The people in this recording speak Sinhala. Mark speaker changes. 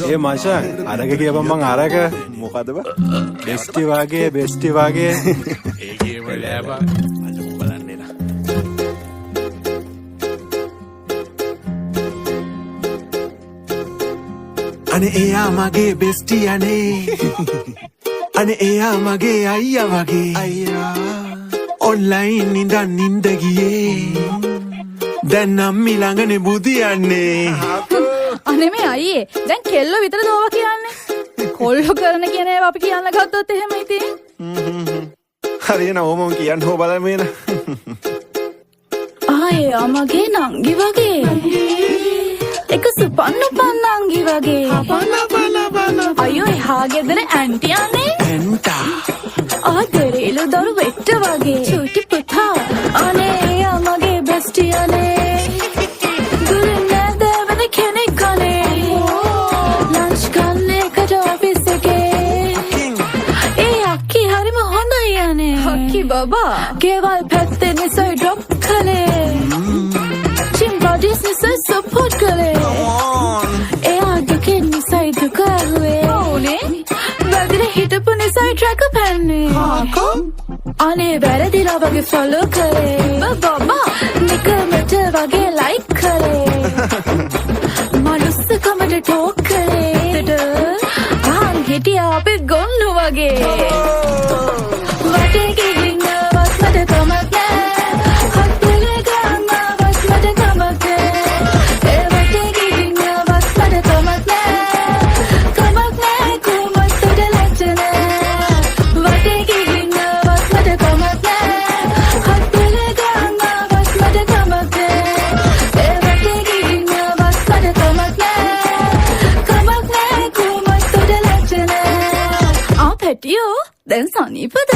Speaker 1: ඒ මාෂා අරක කියපන් මං අරක
Speaker 2: මොකද බා
Speaker 1: බෙස්ටි වාගේ ඒකේ වෙලාව බලන්නේ නා
Speaker 3: අනේ එයා මගේ බෙස්ටි අනේ අනේ එයා මගේ අයියා වගේ අයියා ඔන්ලයින් ඉඳන් නින්ද ගියේ දැන් නම් මිලඟනේ බුදියන්නේ
Speaker 4: අනේ මේ අයියේ දැන් කෙල්ලෝ විතර දෝවා කියන්නේ කොල්ලෝ කරන කියන ඒවා අපි කියන්න ගත්තොත් එහෙම ඉතින්
Speaker 2: හරියන ඕම කියන්න හො බලමේන
Speaker 4: ආයේ මගේ නංගි වගේ එක සුපන්න නංගි වගේ අයියෝ එහා ගෙදර ඇන්ටි අනේ
Speaker 3: එන්ටා
Speaker 4: ආදරේලු දරු වෙට්ට වගේ චූටි පුතා අනේ එයා මගේ බෙස්ටි අනේ දුරින් නැදවන කෙනෙක් අනේ ලන්ච් ගන්න එකට ඔෆිස් එකේ ඒ අක්කි හරිම හොඳයි අනේ අක්කි බබා ගෙවල් පැත්තේ නිසයි ඩ්‍රොප් කළේ චිම්බඩිස් නිසයි සපෝට් කළේ එයා දුකෙන් නිසයි දුක ඇහුවේ ඕනේ වැදිර හිටපු නිසයි ට්‍රැක පැන්නේ අනේ වැරදිලා වගේ ෆොලෝ කරේ බබා නිකමට වගේ ලයික් කරේ මනුස්සකමට ටෝක් කරේ ආන් හිටියා අපි ගොන්නු වගේ වටේ ගිහින් ආවත් මට කමක් නෑ හත්පුල ගානවත් මට කමක් නෑ ඒ වටේ ගිහින් ආවත් මට කමක් නෑ කොහොමද ලැජ්ජ නෑ වටේ ගිහින් ආවත් මට කමක් නෑ හත්පුල ගානවත් මට කමක් නෑ ඒ වටේ ගිහින් ආවත් මට කමක් නෑ කොහොමද ලැජ්ජ නෑ ආ පැටියෝ දැන් සනීපද